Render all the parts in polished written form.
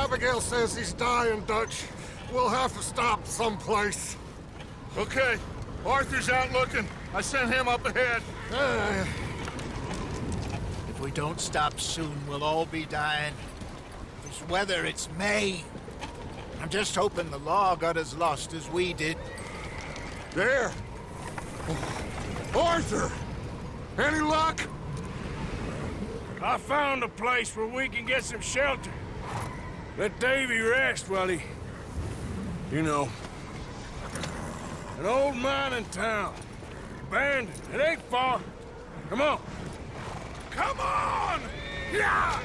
Abigail says he's dying, Dutch. We'll have to stop someplace. Okay. Arthur's out looking. I sent him up ahead. If we don't stop soon, we'll all be dying. This weather, it's May. I'm just hoping the law got as lost as we did. There! Arthur! Any luck? I found a place where we can get some shelter. Let Davy rest while he... You know. An old mining town. Abandoned. It ain't far. Come on. Come on! Yeah!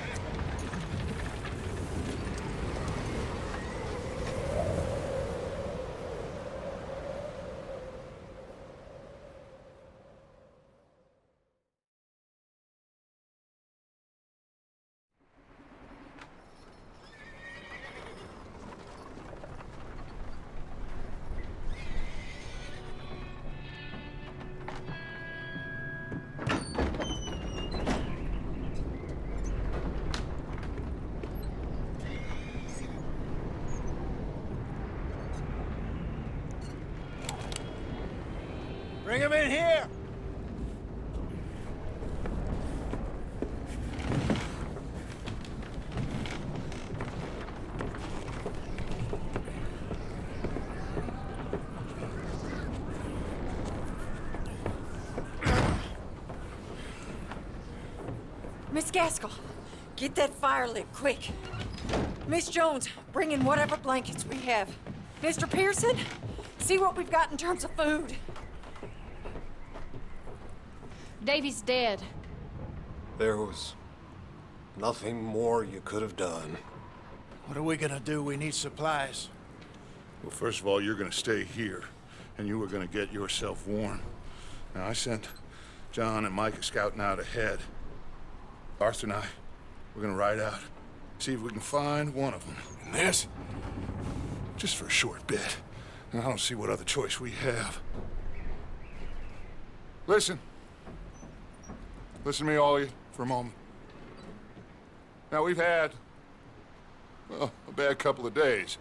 Bring him in here! Miss Gaskell, get that fire lit, quick. Miss Jones, bring in whatever blankets we have. Mr. Pearson, see what we've got in terms of food. Davy's dead. There was nothing more you could have done. What are we gonna do? We need supplies. Well, first of all, you're gonna stay here, and you were gonna get yourself warm. Now, I sent John and Micah scouting out ahead. Arthur and I, we're gonna ride out, see if we can find one of them. And this, just for a short bit. And I don't see what other choice we have. Listen. Listen to me, all of you, for a moment. Now, we've had, well, a bad couple of days.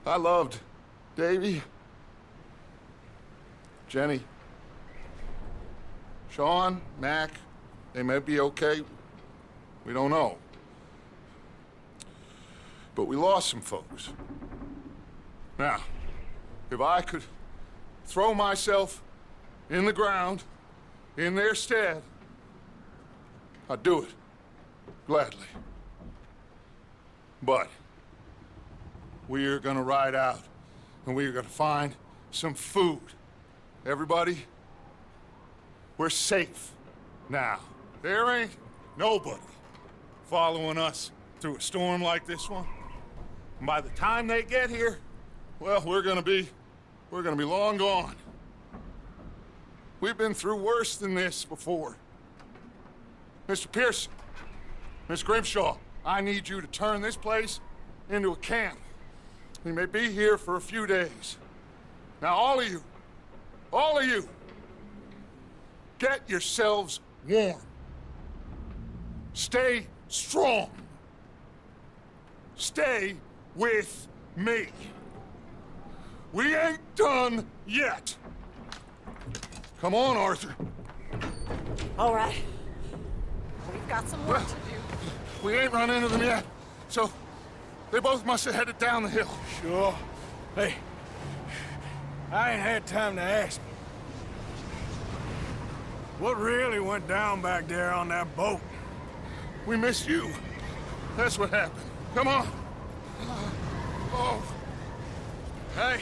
I loved Davy, Jenny, Sean, Mac. They may be okay. We don't know. But we lost some folks. Now, if I could throw myself in the ground, in their stead, I'd do it, gladly. But we're gonna ride out, and we're gonna find some food. Everybody, we're safe now. There ain't nobody following us through a storm like this one. And by the time they get here, well, we're gonna be long gone. We've been through worse than this before. Mr. Pearson, Miss Grimshaw, I need you to turn this place into a camp. We may be here for a few days. Now, all of you, get yourselves warm. Stay strong. Stay with me. We ain't done yet. Come on, Arthur. All right. We've got some work to do. We ain't run into them yet, so they both must have headed down the hill. Sure. Hey, I ain't had time to ask. What really went down back there on that boat? We missed you. That's what happened. Come on. Oh. Hey,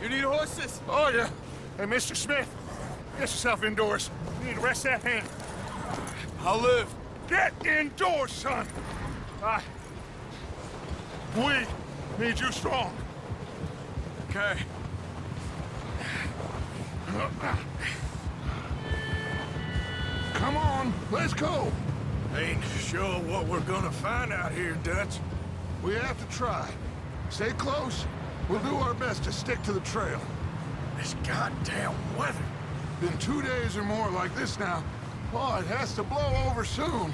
you need horses? Oh, yeah. Hey, Mr. Smith, get yourself indoors. You need to rest that hand. I'll live. Get indoors, son. We need you strong. Okay. Come on, let's go. Ain't sure what we're gonna find out here, Dutch. We have to try. Stay close. We'll do our best to stick to the trail. This goddamn weather. Been 2 days or more like this now. Oh, it has to blow over soon.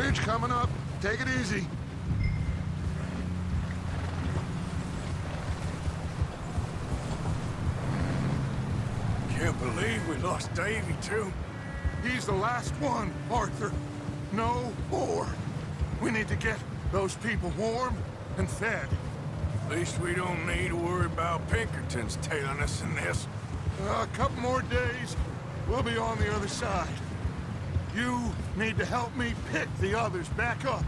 Bridge coming up. Take it easy. Can't believe we lost Davy, too. He's the last one, Arthur. No more. We need to get those people warm and fed. At least we don't need to worry about Pinkertons tailing us in this. A couple more days, we'll be on the other side. You need to help me pick the others back up.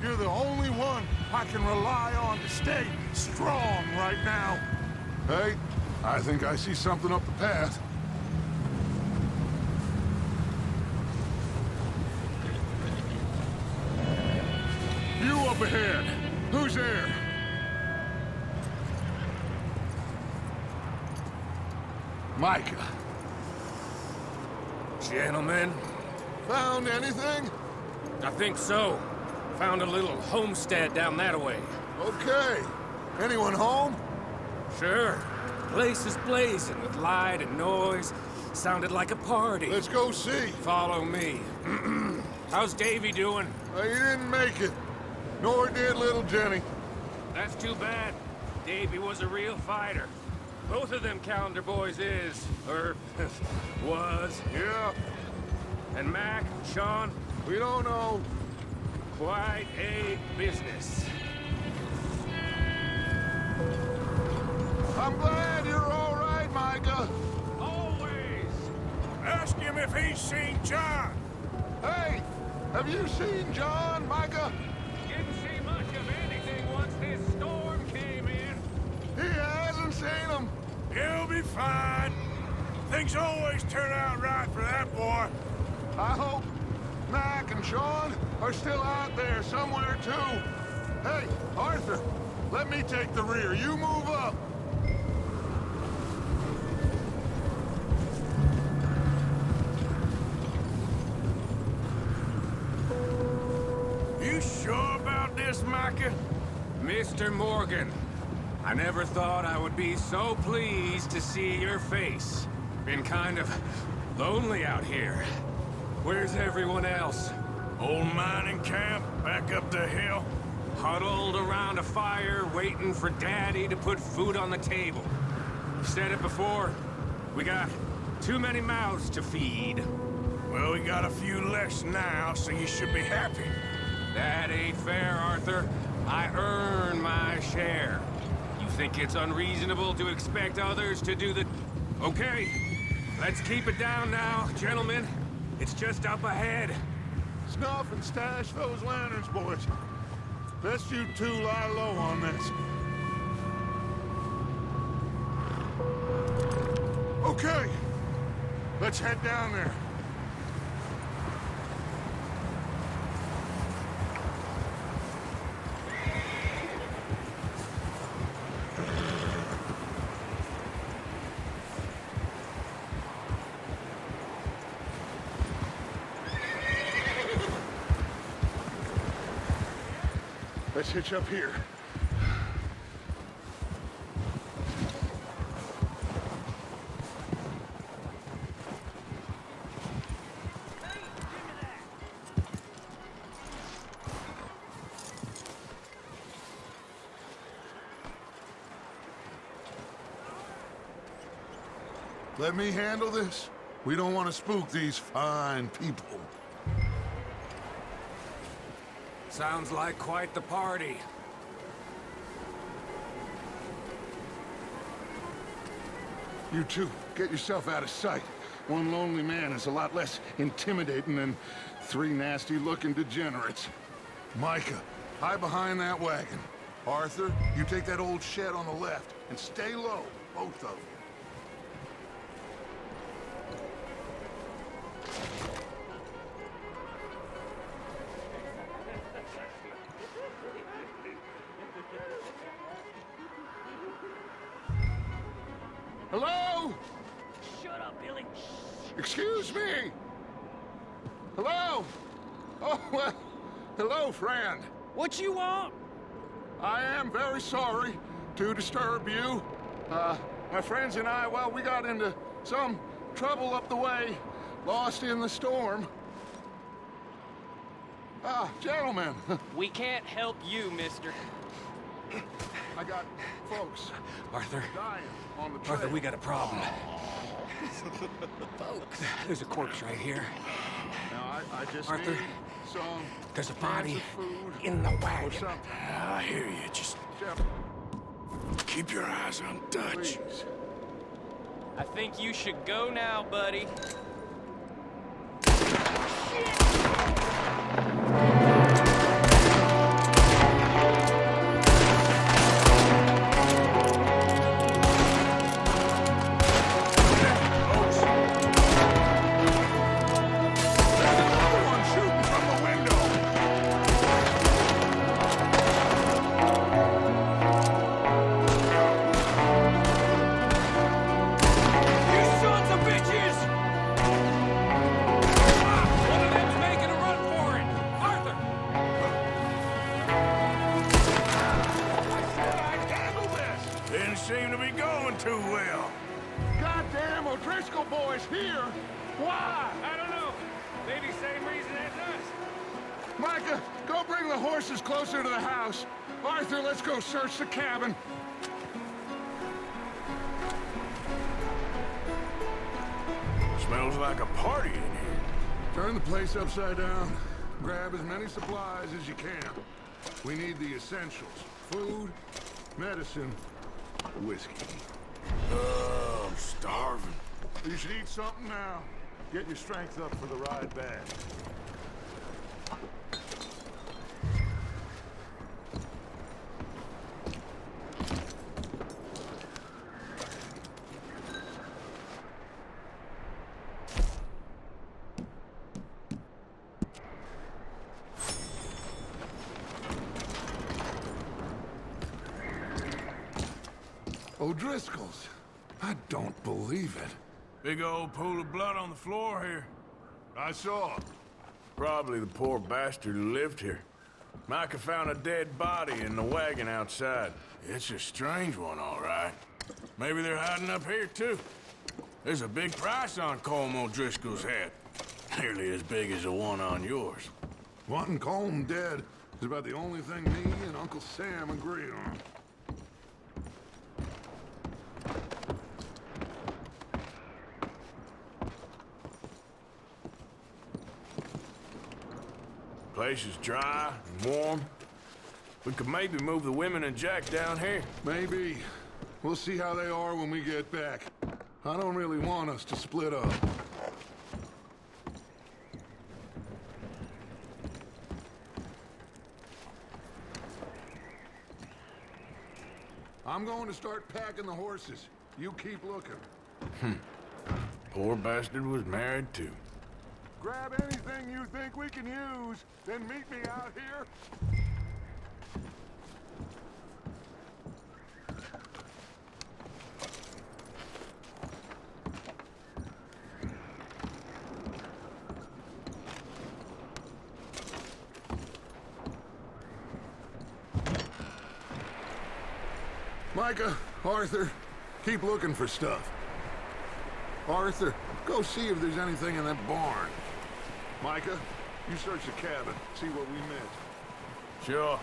You're the only one I can rely on to stay strong right now. Hey, I think I see something up the path. You up ahead. Who's there? Micah. Gentlemen, Found anything? I think so. Found a little homestead down that way. Okay. Anyone home? Sure. Place is blazing with light and noise. Sounded like a party. Let's go see. Follow me. How's Davy doing? He didn't make it. Nor did little Jenny. That's too bad. Davy was a real fighter. Both of them calendar boys is, or was. Yeah, And Mac, Sean, we don't know. quite a business. I'm glad you're all right, Micah. Always. Ask him if he's seen John. Hey, have you seen John, Micah? Didn't see much of anything once this storm came in. He hasn't seen him. He'll be fine. Things always turn out right for that boy. I hope Mac and Sean are still out there somewhere, too. Hey, Arthur, let me take the rear. You move up. You sure about this, Micah? Mr. Morgan, I never thought I would be so pleased to see your face. Been kind of lonely out here. Where's everyone else? Old mining camp back up the hill. Huddled around a fire, waiting for Daddy to put food on the table. I've said it before, we got too many mouths to feed. Well, we got a few less now, so you should be happy. That ain't fair, Arthur. I earn my share. You think it's unreasonable to expect others to do the... Okay, let's keep it down now, gentlemen. It's just up ahead. Snuff and stash those lanterns, boys. Best you two lie low on this. Okay, let's head down there. Let's hitch up here. Let me handle this. We don't want to spook these fine people. Sounds like quite the party. You two, get yourself out of sight. One lonely man is a lot less intimidating than three nasty-looking degenerates. Micah, hide behind that wagon. Arthur, you take that old shed on the left, and stay low, both of you. Hello? Shut up, Billy. Excuse me? Hello? Oh, well, hello, friend. What you want? I am very sorry to disturb you. My friends and I, well, we got into some trouble up the way, lost in the storm. Ah, gentlemen. We can't help you, mister. I got folks Arthur, dying on the trail. Arthur, we got a problem. Folks, there's a corpse right here. Now, I just Arthur, need some there's a cans body of food in the or wagon. something. I hear you. Just Jeff, keep your eyes on Dutch. please. I think you should go now, buddy. Someone shooting from the window. You sons of bitches! One of them's making a run for it! Arthur! I said I'd handle this. Didn't seem to be going too well. Goddamn O'Driscoll boys here. Why? I don't know. Maybe same reason as us. Micah, go bring the horses closer to the house. Arthur, let's go search the cabin. Smells like a party in here. Turn the place upside down. Grab as many supplies as you can. We need the essentials. Food, medicine, whiskey. I'm starving. You should eat something now. Get your strength up for the ride back. O'Driscoll's. I don't believe it. Big old pool of blood on the floor here. I saw. Probably the poor bastard who lived here. Micah found a dead body in the wagon outside. It's a strange one, all right. Maybe they're hiding up here, too. There's a big price on Colm O'Driscoll's head. Nearly as big as the one on yours. Wanting Colm dead is about the only thing me and Uncle Sam agree on. Place is dry and warm. We could maybe move the women and Jack down here. Maybe. We'll see how they are when we get back. I don't really want us to split up. I'm going to start packing the horses. You keep looking. Poor bastard was married, too. Grab anything you think we can use, then meet me out here. Micah, Arthur, keep looking for stuff. Arthur, go see if there's anything in that barn. Micah, you search the cabin, see what we missed. Sure.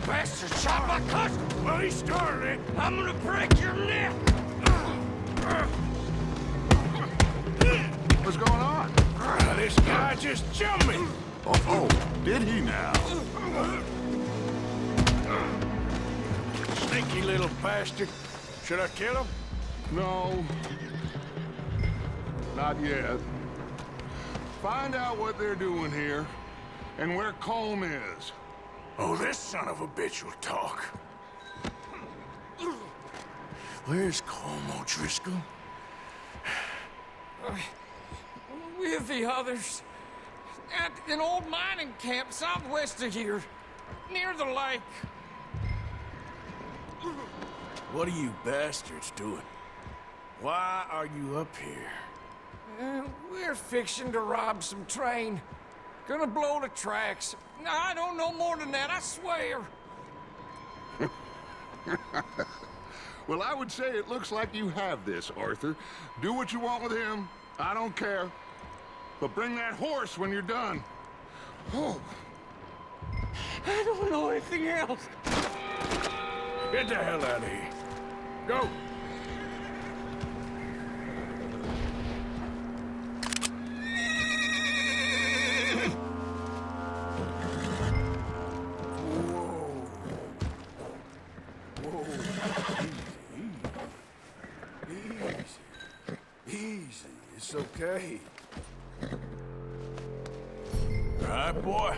Bastard shot my cousin! Well, he started it. I'm gonna break your neck! What's going on? This guy just jumped me. Oh, did he now? Sneaky little bastard. Should I kill him? No. Not yet. Find out what they're doing here, and where Colm is. Oh, this son of a bitch will talk. Where's Colm O'Driscoll? With the others. At an old mining camp southwest of here. Near the lake. What are you bastards doing? Why are you up here? We're fixing to rob some train. Gonna blow the tracks. No, I don't know more than that, I swear. Well, I would say it looks like you have this, Arthur. Do what you want with him. I don't care. But bring that horse when you're done. Oh. I don't know anything else. Get the hell out of here. Go. Easy. It's okay. All right, boy.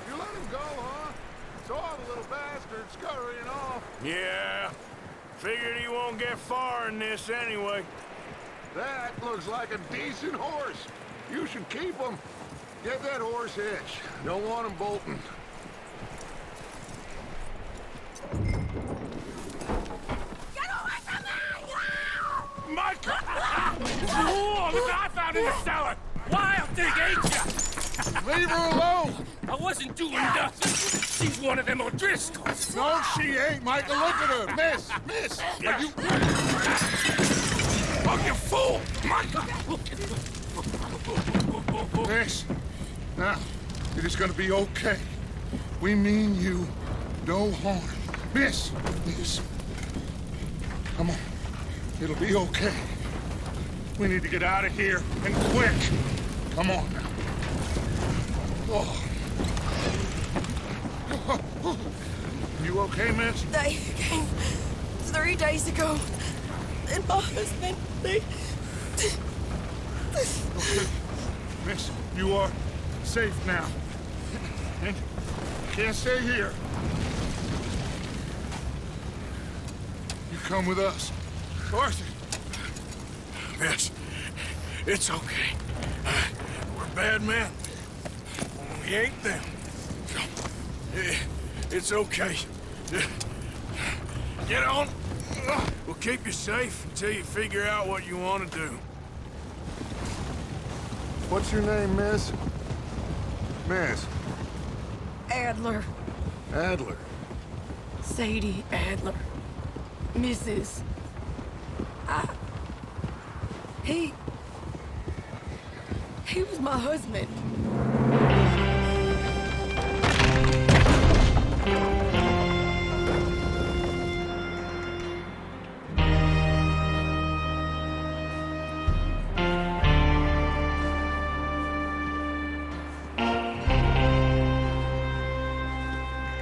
You let him go, huh? Saw the little bastard scurrying off. Yeah. Figured he won't get far in this anyway. That looks like a decent horse. You should keep him. Get that horse hitched. Don't want him bolting. Get away from me! Michael! Oh, look what I found in the cellar! Wild thing, ain't ya? Leave her alone! I wasn't doing nothing. She's one of them O'Driscolls. No, she ain't, Michael. Look at her. Miss! Are you... Oh, you fool! Michael! Miss, now, it is gonna be okay. We mean you no harm. Miss! Come on. It'll be okay. We need to get out of here, and quick. Come on now. Oh. You okay, miss? They came 3 days ago. And my husband, Okay. Miss, you are safe now. And you can't stay here. You come with us. Arthur! Miss, it's okay. We're bad men. We ain't them. It's okay. Get on. We'll keep you safe until you figure out what you want to do. What's your name, miss? Miss. Adler, Adler. Sadie Adler, Mrs. He was my husband.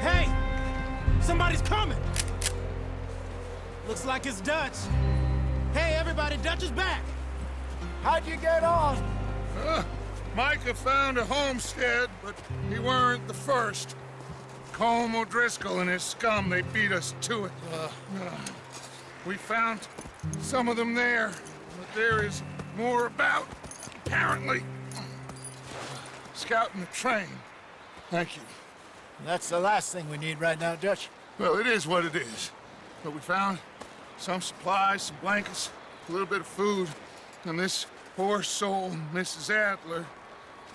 Hey! Somebody's coming! Looks like it's Dutch. Hey, everybody, Dutch is back! How'd you get on? Micah found a homestead, but he weren't the first. Colm O'Driscoll and his scum, they beat us to it. We found some of them there, but there is more about, apparently. Scouting the train. Thank you. That's the last thing we need right now, Dutch. Well, it is what it is. But we found some supplies, some blankets, a little bit of food, and this poor soul, Mrs. Adler,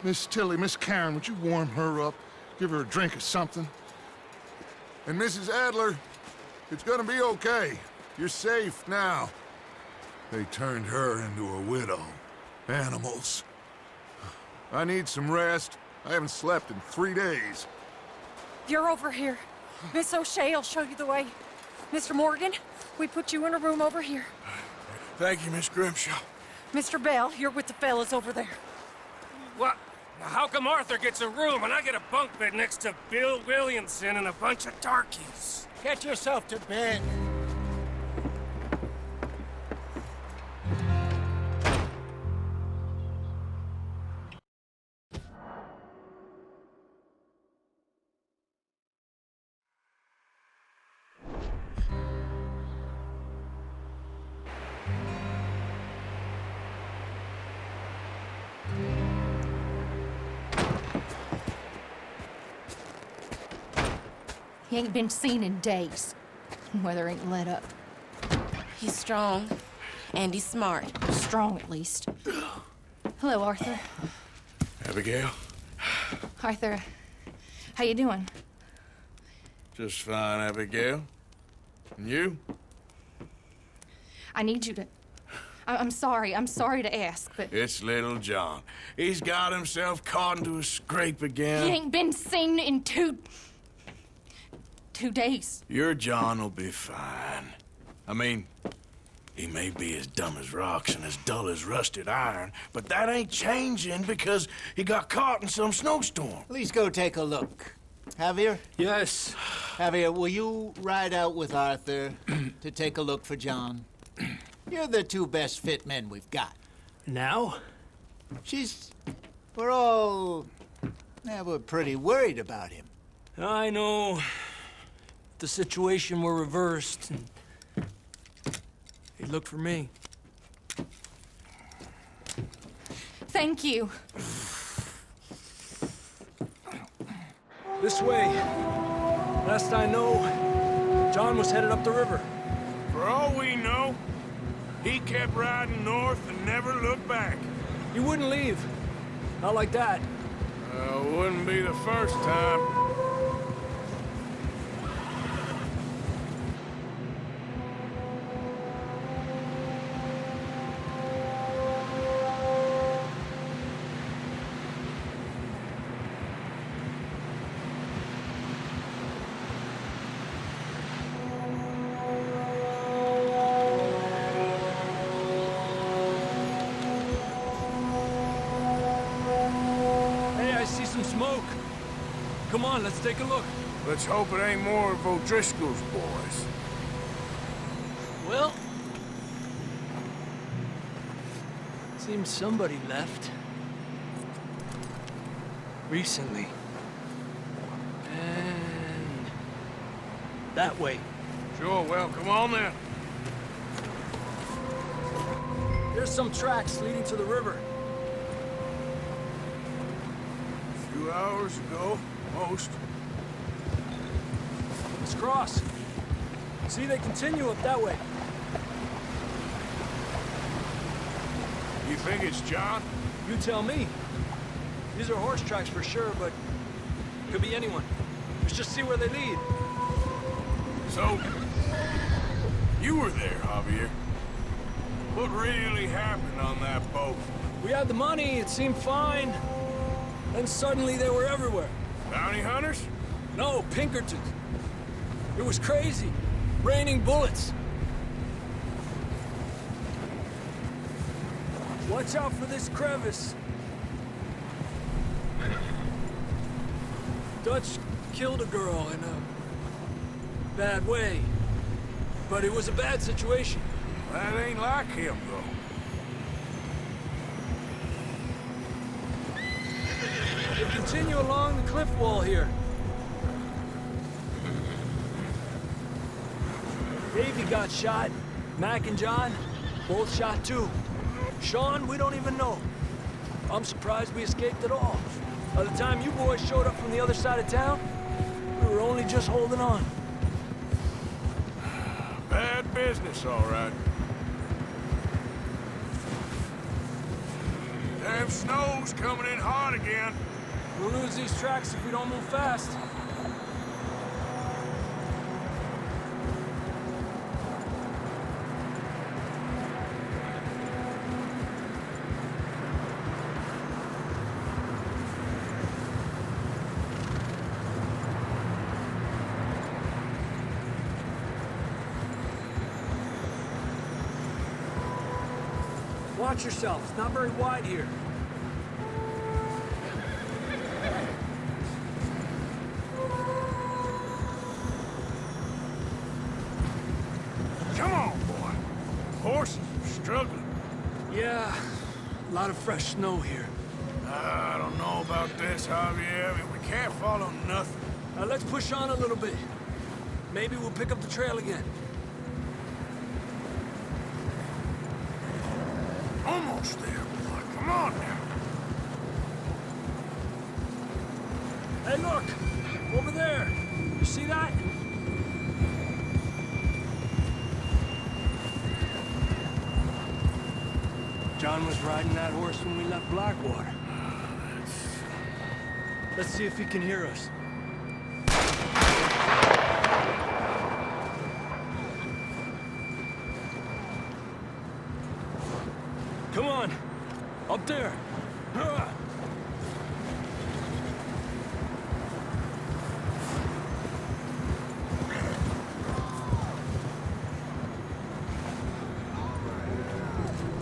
Miss Tilly, Miss Karen, would you warm her up? Give her a drink or something? And Mrs. Adler, it's gonna be okay. You're safe now. They turned her into a widow. Animals. I need some rest. I haven't slept in 3 days. You're over here. Miss O'Shea will show you the way. Mr. Morgan, we put you in a room over here. Thank you, Miss Grimshaw. Mr. Bell, you're with the fellas over there. What? Now, how come Arthur gets a room and I get a bunk bed next to Bill Williamson and a bunch of darkies? Get yourself to bed. He ain't been seen in days. Weather ain't let up. He's strong, and he's smart. Strong, at least. Hello, Arthur. Abigail? Arthur, how you doing? Just fine, Abigail. And you? I need you to... I'm sorry to ask, but... It's little John. He's got himself caught into a scrape again. He ain't been seen in 2 days. Your John will be fine. I mean, he may be as dumb as rocks and as dull as rusted iron, but that ain't changing because he got caught in some snowstorm. Please go take a look. Javier? Yes. Javier, will you ride out with Arthur to take a look for John? You're the 2 best fit men we've got. Now? We're all... Yeah, we're pretty worried about him. I know. If the situation were reversed, he'd look for me. Thank you. This way. Last I know, John was headed up the river. For all we know, he kept riding north and never looked back. He wouldn't leave. Not like that. Wouldn't be the first time. Smoke. Come on, let's take a look. Let's hope it ain't more of O'Driscoll's boys. Well, seems somebody left. Recently. And that way. Sure, well, come on then. There's some tracks leading to the river. 2 hours ago, most. Let's cross. See, they continue up that way. You think it's John? You tell me. These are horse tracks for sure, but could be anyone. Let's just see where they lead. So, you were there, Javier. What really happened on that boat? We had the money, it seemed fine. Then suddenly they were everywhere. Bounty hunters? No, Pinkertons. It was crazy. Raining bullets. Watch out for this crevice. Dutch killed a girl in a bad way. But it was a bad situation. That ain't like him, though. They continue along the cliff wall here. Davey got shot. Mac and John, both shot too. Sean, we don't even know. I'm surprised we escaped at all. By the time you boys showed up from the other side of town, we were only just holding on. Bad business, all right. Damn snow's coming in hot again. We'll lose these tracks if we don't move fast. Watch yourself. It's not very wide here. Come on, boy. Horses are struggling. Yeah, a lot of fresh snow here. I don't know about this, Javier. I mean, we can't follow nothing. Let's push on a little bit. Maybe we'll pick up the trail again. Almost there, boy. Come on now. Hey, look! Over there! You see that? John was riding that horse when we left Blackwater. Let's see if he can hear us. Come on! Up there!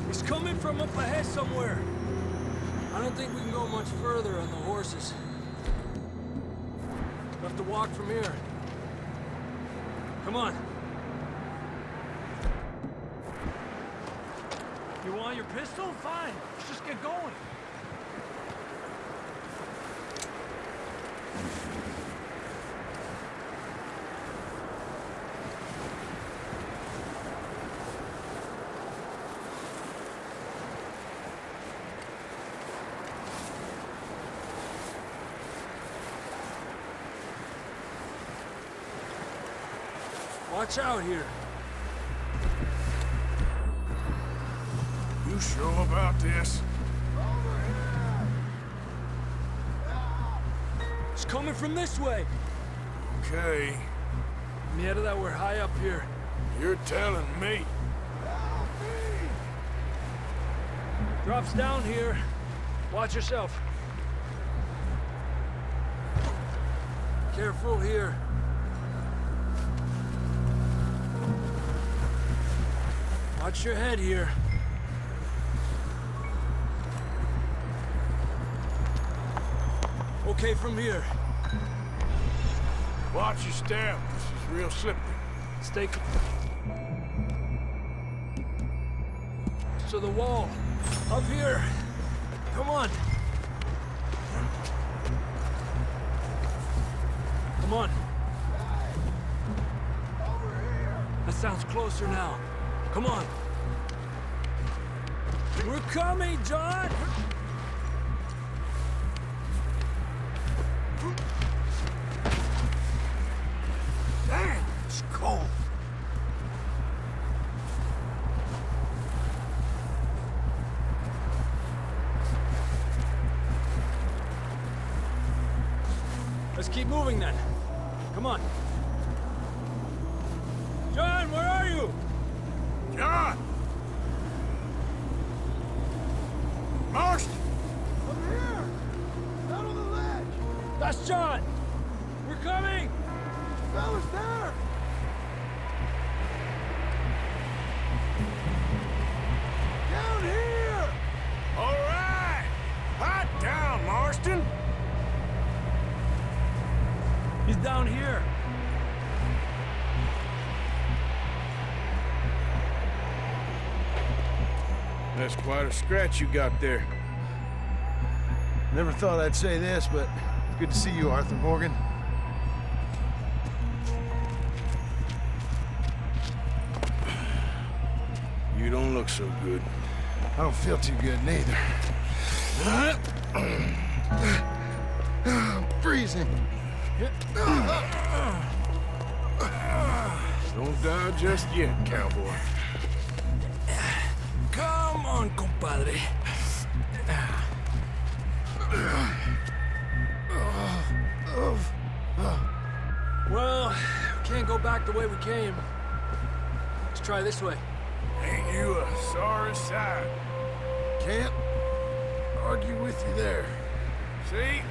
He's coming from up ahead somewhere. I don't think we can go much further on the horses. We'll have to walk from here. Come on. You want your pistol? Fine. Let's just get going. Watch out here. You sure about this? It's coming from this way. Okay. Yeah, that we're high up here. You're telling me. Drops down here. Watch yourself. Careful here. Watch your head here. Okay from here. Watch your step. This is real slippery. Stay to the wall. Up here. Come on. Come on. That sounds closer now. Come on. We're coming, John! Damn, it's cold. Let's keep moving then. Come on. John, where are you? John! Marston! Over here! Out on the ledge! That's John! We're coming! Fella's there! Down here! All right! Hot down, Marston! He's down here. That's quite a scratch you got there. Never thought I'd say this, but good to see you, Arthur Morgan. You don't look so good. I don't feel too good, neither. I'm freezing. Don't die just yet, cowboy. Come on, compadre. Well, we can't go back the way we came. Let's try this way. Ain't you a sorry sight? Can't argue with you there. See?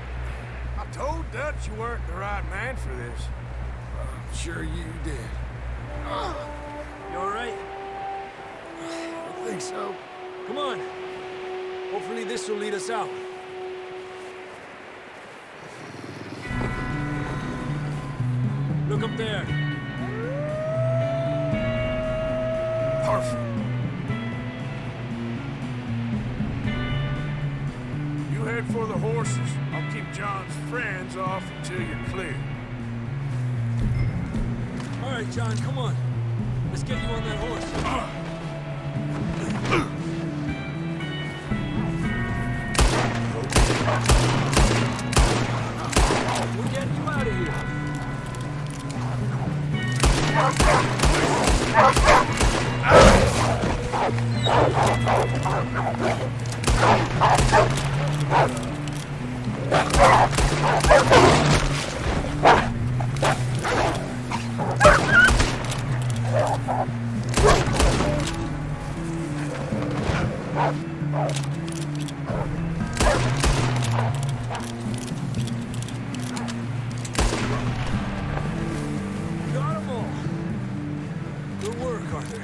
I told Dutch you weren't the right man for this. I'm sure you did. You all right? I think so. Come on. Hopefully this will lead us out. Look up there. Perfect. You head for the horses. I'll keep John's friends off until you're clear. All right, John, come on. Let's get you on that horse. We're getting you out of here. Got 'em all. Good work, Arthur.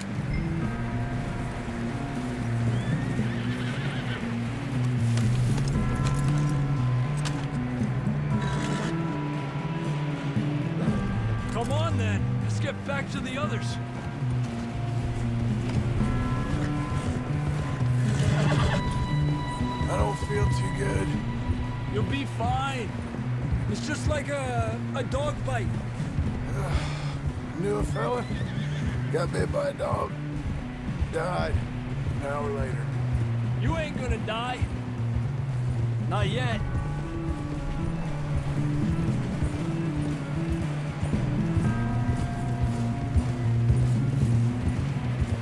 Come on, then. Let's get back to the others. I don't feel too good. You'll be fine. It's just like a dog bite. Knew a fella, got bit by a dog, died an hour later. You ain't gonna die. Not yet.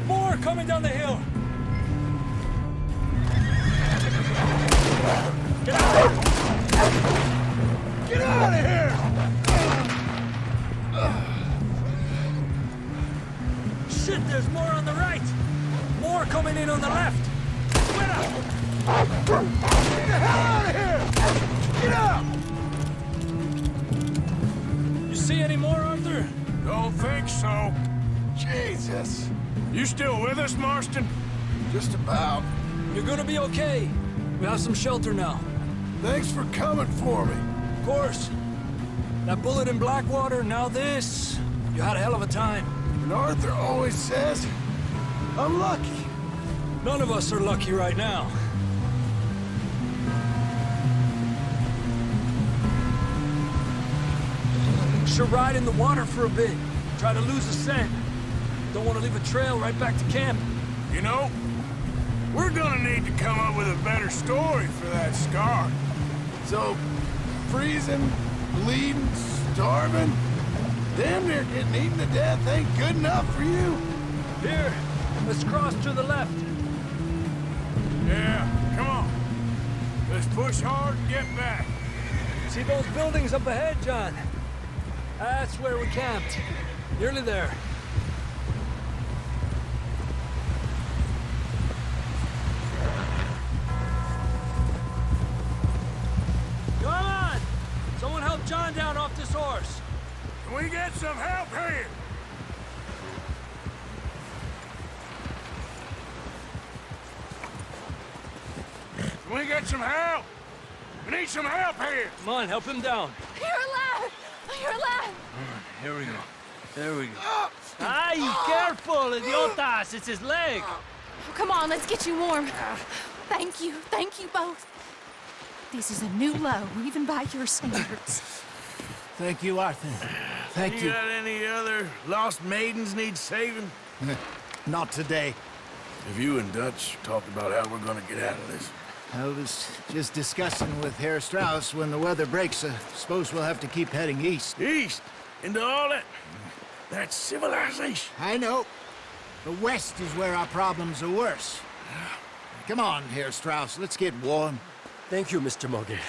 More coming down the hill. Get out! Get out of here! Shit, there's more on the right. More coming in on the left. Get up! Get the hell out of here! Get out! You see any more, Arthur? Don't think so. Jesus! You still with us, Marston? Just about. You're gonna be okay. We have some shelter now. Thanks for coming for me. Of course. That bullet in Blackwater, now this. You had a hell of a time. And Arthur always says, I'm lucky. None of us are lucky right now. Should ride in the water for a bit. Try to lose a scent. Don't want to leave a trail right back to camp. You know, we're gonna need to come up with a better story for that scar. So, freezing, bleeding, starving, damn near getting eaten to death ain't good enough for you? Here, let's cross to the left. Yeah, come on. Let's push hard and get back. See those buildings up ahead, John? That's where we camped. Nearly there. Come on! Someone help John down off this horse. Can we get some help here? Can we get some help? We need some help here. Come on, help him down. You're alive! You're alive! Here we go. There we go. Ay, careful, idiotas! It's his leg. Come on, let's get you warm. Thank you both. This is a new low, even by your standards. Thank you, Arthur. Thank you. Got any other lost maidens need saving? Not today. Have you and Dutch talked about how we're gonna get out of this? I was just discussing with Herr Strauss when the weather breaks. I suppose we'll have to keep heading east. East? Into all that civilization. I know. The west is where our problems are worse. Come on, Herr Strauss, let's get warm. Thank you, Mr. Morgan.